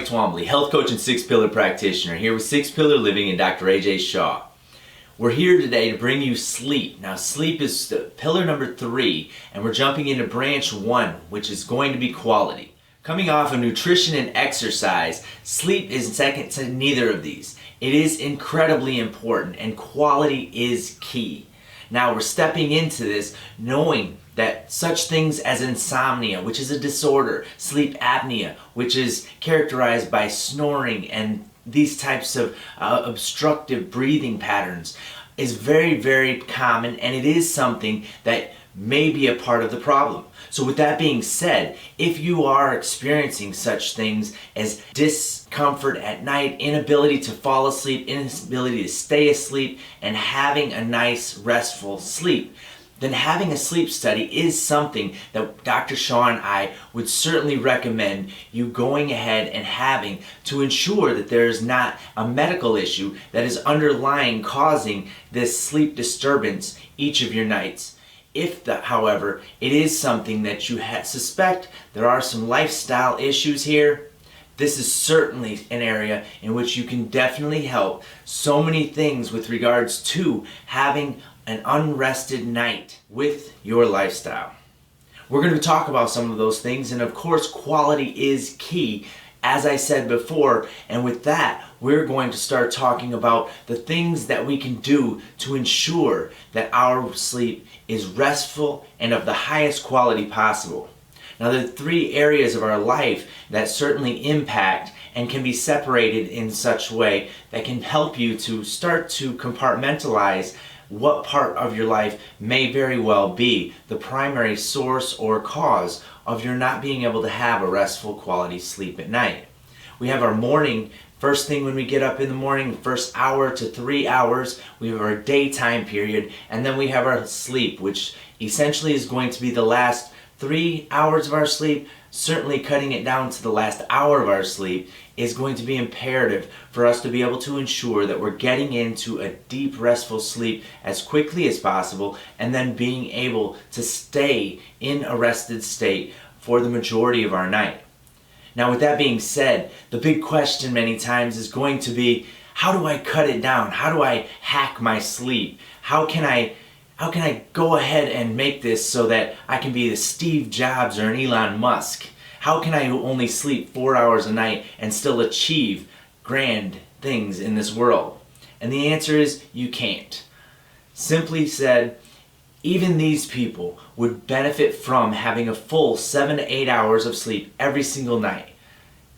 Mike Twombley, health coach and 6-pillar practitioner, here with 6-pillar living and Dr. Aajay Shah. We're here today to bring you sleep. Now, sleep is the pillar number 3, and we're jumping into branch 1, which is going to be quality. Coming off of nutrition and exercise, sleep is second to neither of these. It is incredibly important, and quality is key. Now, we're stepping into this knowing that such things as insomnia, which is a disorder, sleep apnea, which is characterized by snoring and these types of obstructive breathing patterns, is very, very common, and it is something that may be a part of the problem. So with that being said, if you are experiencing such things as discomfort at night, inability to fall asleep, inability to stay asleep, and having a nice restful sleep, then having a sleep study is something that Dr. Shah and I would certainly recommend you going ahead and having to ensure that there is not a medical issue that is underlying causing this sleep disturbance each of your nights. If, however, it is something that you suspect there are some lifestyle issues here, this is certainly an area in which you can definitely help so many things with regards to having an unrested night with your lifestyle. We're going to talk about some of those things, and of course quality is key, as I said before, and with that we're going to start talking about the things that we can do to ensure that our sleep is restful and of the highest quality possible. Now, there are 3 areas of our life that certainly impact and can be separated in such a way that can help you to start to compartmentalize what part of your life may very well be the primary source or cause of your not being able to have a restful quality sleep at night. We have our morning, first thing when we get up in the morning, first hour to 3 hours, we have our daytime period, and then we have our sleep, which essentially is going to be the last 3 hours of our sleep. Certainly cutting it down to the last hour of our sleep is going to be imperative for us to be able to ensure that we're getting into a deep restful sleep as quickly as possible, and then being able to stay in a rested state for the majority of our night. Now, with that being said, the big question many times is going to be, how do I cut it down? How do I hack my sleep? How can I go ahead and make this so that I can be the Steve Jobs or an Elon Musk? How can I only sleep 4 hours a night and still achieve grand things in this world? And the answer is, you can't. Simply said, even these people would benefit from having a full 7 to 8 hours of sleep every single night.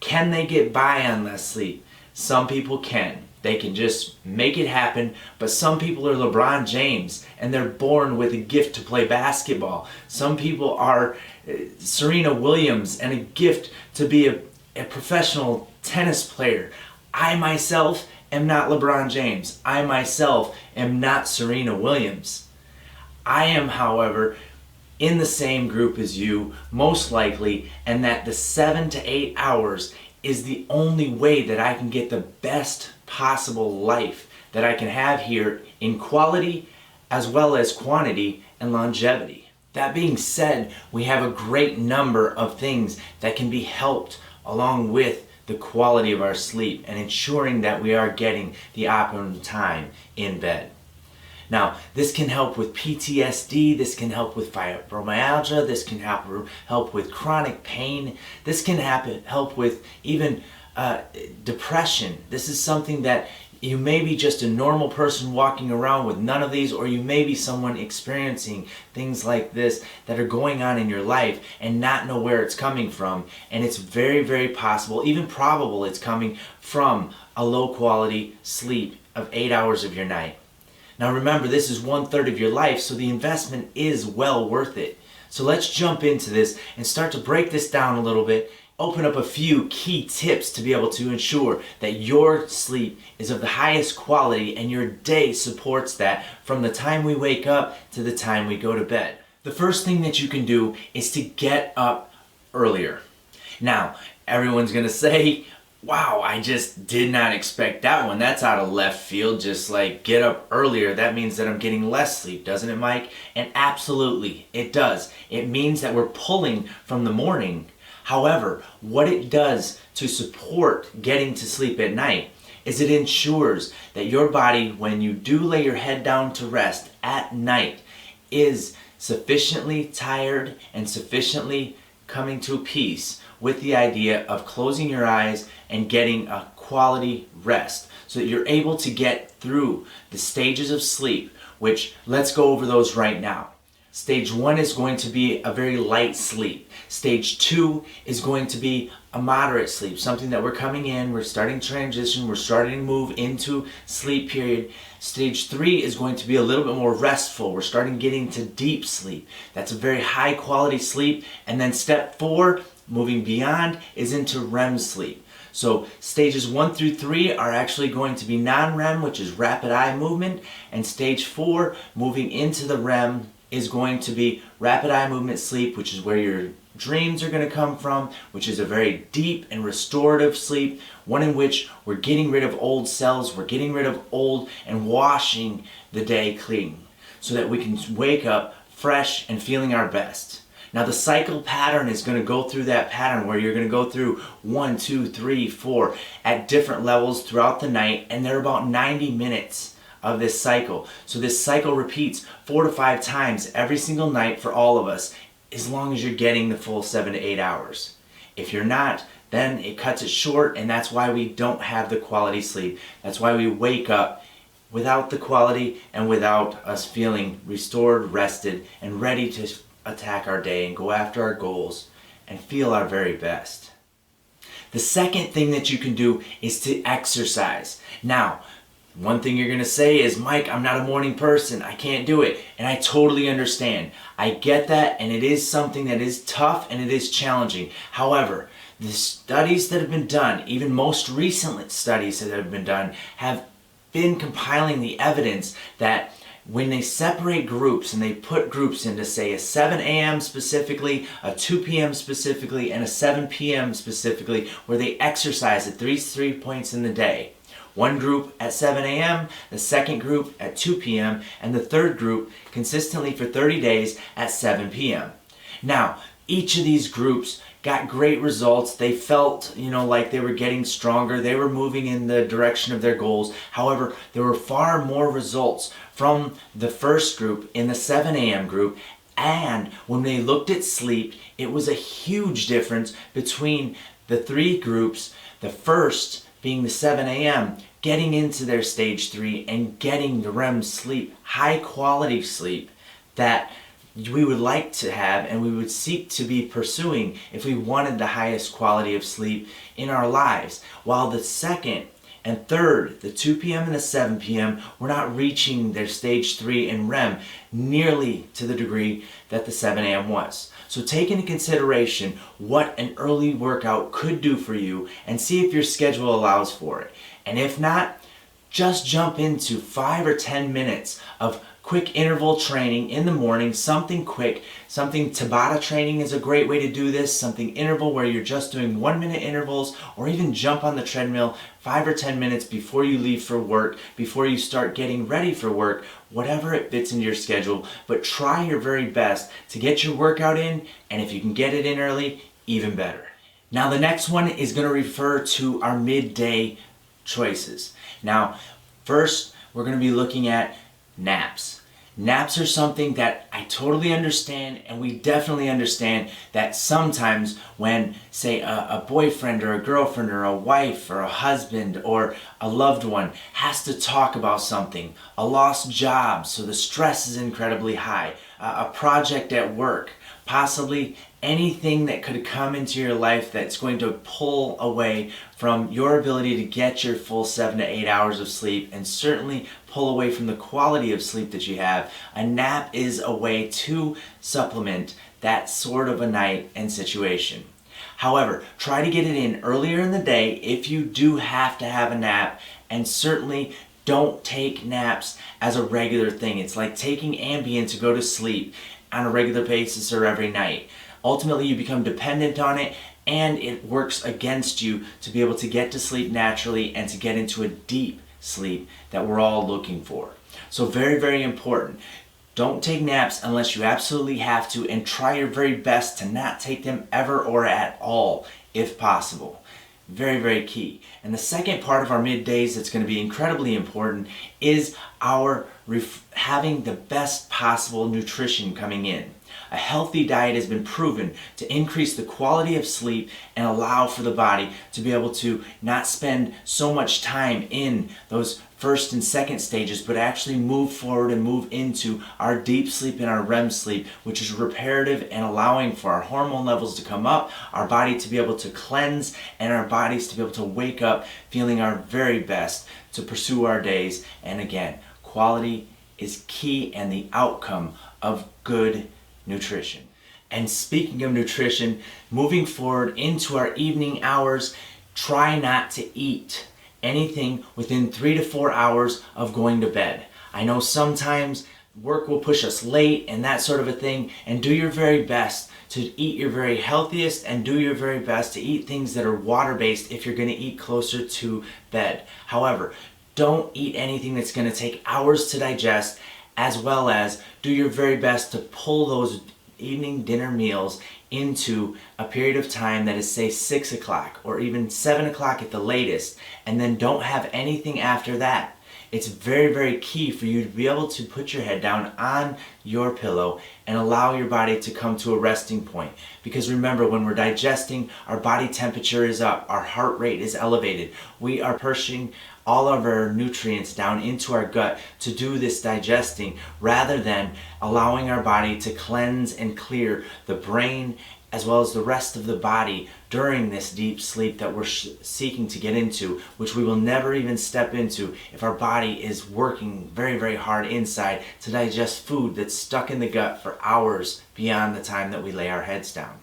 Can they get by on less sleep? Some people can. They can just make it happen, but some people are LeBron James and they're born with a gift to play basketball. Some people are Serena Williams and a gift to be a professional tennis player. I myself am not LeBron James. I myself am not Serena Williams. I am, however, in the same group as you, most likely, and that the 7 to 8 hours is the only way that I can get the best possible life that I can have here in quality as well as quantity and longevity. That being said, we have a great number of things that can be helped along with the quality of our sleep and ensuring that we are getting the optimum time in bed. Now, this can help with PTSD, this can help with fibromyalgia, this can help with chronic pain, this can help with even depression. This is something that you may be just a normal person walking around with none of these, or you may be someone experiencing things like this that are going on in your life and not know where it's coming from. And it's very, very possible, even probable, it's coming from a low quality sleep of 8 hours of your night. Now remember, this is 1/3 of your life, so the investment is well worth it. So let's jump into this and start to break this down a little bit, open up a few key tips to be able to ensure that your sleep is of the highest quality and your day supports that from the time we wake up to the time we go to bed. The first thing that you can do is to get up earlier. Now, everyone's going to say, wow, I just did not expect that one. That's out of left field. Just like get up earlier, that means that I'm getting less sleep, doesn't it, Mike? And absolutely, it does. It means that we're pulling from the morning. However, what it does to support getting to sleep at night is it ensures that your body, when you do lay your head down to rest at night, is sufficiently tired and sufficiently coming to peace with the idea of closing your eyes and getting a quality rest so that you're able to get through the stages of sleep, which let's go over those right now. Stage 1 is going to be a very light sleep. Stage 2 is going to be a moderate sleep, something that we're coming in, we're starting to transition, we're starting to move into sleep period. Stage 3 is going to be a little bit more restful. We're starting getting to deep sleep. That's a very high quality sleep. And then step 4, moving beyond, is into REM sleep. So stages 1 through 3 are actually going to be non-REM, which is rapid eye movement, and stage 4, moving into the REM, is going to be rapid eye movement sleep, which is where your dreams are going to come from, which is a very deep and restorative sleep, one in which we're getting rid of old cells, we're getting rid of old and washing the day clean so that we can wake up fresh and feeling our best. Now the cycle pattern is going to go through that pattern where you're going to go through 1, 2, 3, 4 at different levels throughout the night, and they're about 90 minutes of this cycle. So this cycle repeats 4 to 5 times every single night for all of us, as long as you're getting the full 7 to 8 hours. If you're not, then it cuts it short, and that's why we don't have the quality sleep. That's why we wake up without the quality and without us feeling restored, rested, and ready to attack our day and go after our goals and feel our very best. The second thing that you can do is to exercise. Now, one thing you're going to say is, Mike, I'm not a morning person. I can't do it. And I totally understand. I get that, and it is something that is tough and it is challenging. However, the studies that have been done, even most recent studies that have been done, have been compiling the evidence that when they separate groups and they put groups into, say, a 7 a.m. specifically, a 2 p.m. specifically, and a 7 p.m. specifically, where they exercise at these 3 points in the day. One group at 7 a.m., the second group at 2 p.m., and the third group consistently for 30 days at 7 p.m. Now, each of these groups got great results. They felt, like they were getting stronger. They were moving in the direction of their goals. However, there were far more results from the first group in the 7 a.m. group. And when they looked at sleep, it was a huge difference between the 3 groups. The first being the 7 a.m., getting into their stage 3 and getting the REM sleep, high quality sleep that we would like to have and we would seek to be pursuing if we wanted the highest quality of sleep in our lives. While the second and third, the 2 p.m. and the 7 p.m., were not reaching their stage 3 in REM nearly to the degree that the 7 a.m. was. So take into consideration what an early workout could do for you and see if your schedule allows for it. And if not, just jump into 5 or 10 minutes of quick interval training in the morning, something quick, something Tabata training is a great way to do this, something interval where you're just doing 1-minute intervals, or even jump on the treadmill 5 or 10 minutes before you leave for work, before you start getting ready for work, whatever it fits into your schedule, but try your very best to get your workout in, and if you can get it in early, even better. Now the next one is going to refer to our midday choices. Now, first we're going to be looking at naps. Naps are something that I totally understand, and we definitely understand that sometimes when, say, a boyfriend or a girlfriend or a wife or a husband or a loved one has to talk about something, a lost job, so the stress is incredibly high, a project at work, possibly anything that could come into your life that's going to pull away from your ability to get your full 7 to 8 hours of sleep, and certainly pull away from the quality of sleep that you have. A nap is a way to supplement that sort of a night and situation. However, try to get it in earlier in the day if you do have to have a nap, and certainly don't take naps as a regular thing. It's like taking Ambien to go to sleep on a regular basis or every night. Ultimately, you become dependent on it, and it works against you to be able to get to sleep naturally and to get into a deep sleep that we're all looking for. So very, very important. Don't take naps unless you absolutely have to, and try your very best to not take them ever or at all if possible. Very, very key. And the second part of our middays that's going to be incredibly important is our having the best possible nutrition coming in. A healthy diet has been proven to increase the quality of sleep and allow for the body to be able to not spend so much time in those first and second stages, but actually move forward and move into our deep sleep and our REM sleep, which is reparative and allowing for our hormone levels to come up, our body to be able to cleanse, and our bodies to be able to wake up feeling our very best to pursue our days. And again, quality is key and the outcome of good nutrition. And speaking of nutrition, moving forward into our evening hours, try not to eat anything within 3 to 4 hours of going to bed. I know sometimes work will push us late and that sort of a thing, and do your very best to eat your very healthiest and do your very best to eat things that are water-based if you're going to eat closer to bed. However, don't eat anything that's going to take hours to digest, as well as do your very best to pull those evening dinner meals into a period of time that is, say, 6 o'clock or even 7 o'clock at the latest, and then don't have anything after that. It's very, very key for you to be able to put your head down on your pillow and allow your body to come to a resting point. Because remember, when we're digesting, our body temperature is up, our heart rate is elevated. We are pushing all of our nutrients down into our gut to do this digesting, rather than allowing our body to cleanse and clear the brain as well as the rest of the body during this deep sleep that we're seeking to get into, which we will never even step into if our body is working very, very hard inside to digest food that's stuck in the gut for hours beyond the time that we lay our heads down.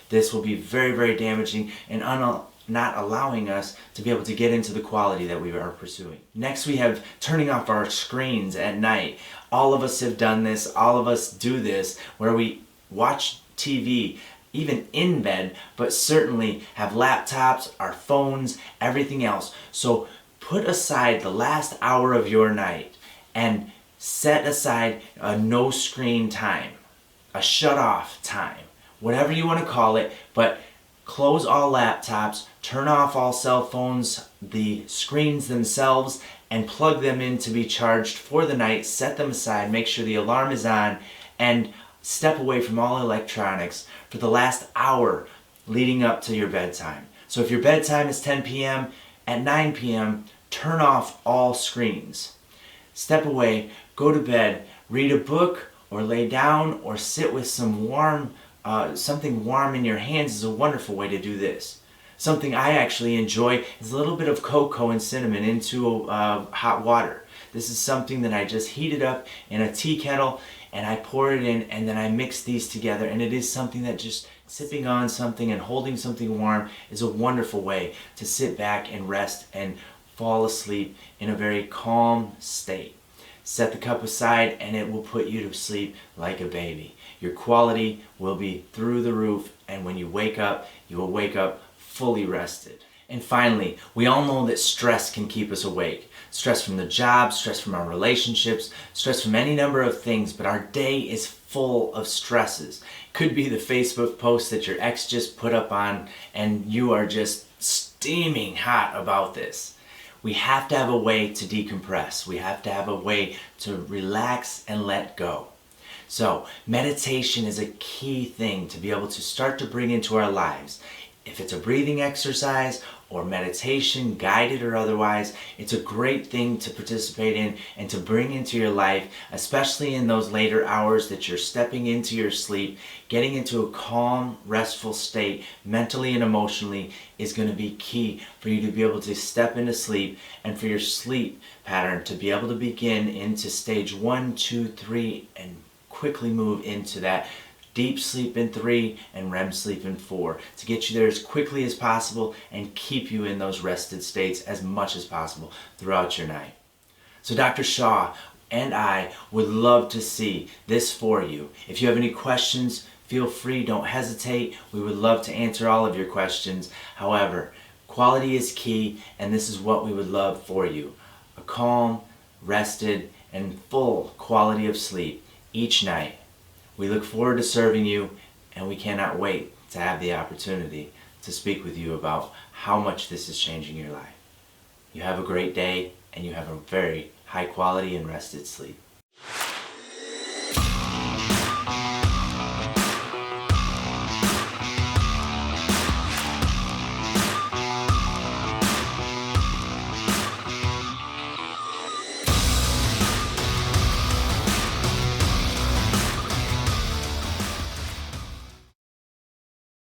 This will be very, very damaging and not allowing us to be able to get into the quality that we are pursuing. Next, we have turning off our screens at night. All of us have done this, all of us do this, where we watch TV even in bed, but certainly have laptops, our phones, everything else. So put aside the last hour of your night and set aside a no screen time, a shut off time, whatever you want to call it, but close all laptops, turn off all cell phones, the screens themselves, and plug them in to be charged for the night. Set them aside, make sure the alarm is on, and step away from all electronics for the last hour leading up to your bedtime. So if your bedtime is 10 p.m., at 9 p.m., turn off all screens. Step away, go to bed, read a book, or lay down, or sit with some something warm in your hands is a wonderful way to do this. Something I actually enjoy is a little bit of cocoa and cinnamon into hot water. This is something that I just heated up in a tea kettle, and I pour it in, and then I mix these together, and it is something that just sipping on something and holding something warm is a wonderful way to sit back and rest and fall asleep in a very calm state. Set the cup aside and it will put you to sleep like a baby. Your quality will be through the roof, and when you wake up, you will wake up fully rested. And finally, we all know that stress can keep us awake. Stress from the job, stress from our relationships, stress from any number of things, but our day is full of stresses. Could be the Facebook post that your ex just put up on and you are just steaming hot about this. We have to have a way to decompress. We have to have a way to relax and let go. So meditation is a key thing to be able to start to bring into our lives. If it's a breathing exercise or meditation, guided or otherwise, it's a great thing to participate in and to bring into your life, especially in those later hours that you're stepping into your sleep. Getting into a calm, restful state, mentally and emotionally, is going to be key for you to be able to step into sleep, and for your sleep pattern to be able to begin into stage 1, 2, 3, and quickly move into that deep sleep in 3 and REM sleep in 4, to get you there as quickly as possible and keep you in those rested states as much as possible throughout your night. So Dr. Shah and I would love to see this for you. If you have any questions, feel free, don't hesitate. We would love to answer all of your questions. However, quality is key, and this is what we would love for you. A calm, rested, and full quality of sleep each night. We look forward to serving you, and we cannot wait to have the opportunity to speak with you about how much this is changing your life. You have a great day, and you have a very high quality and rested sleep.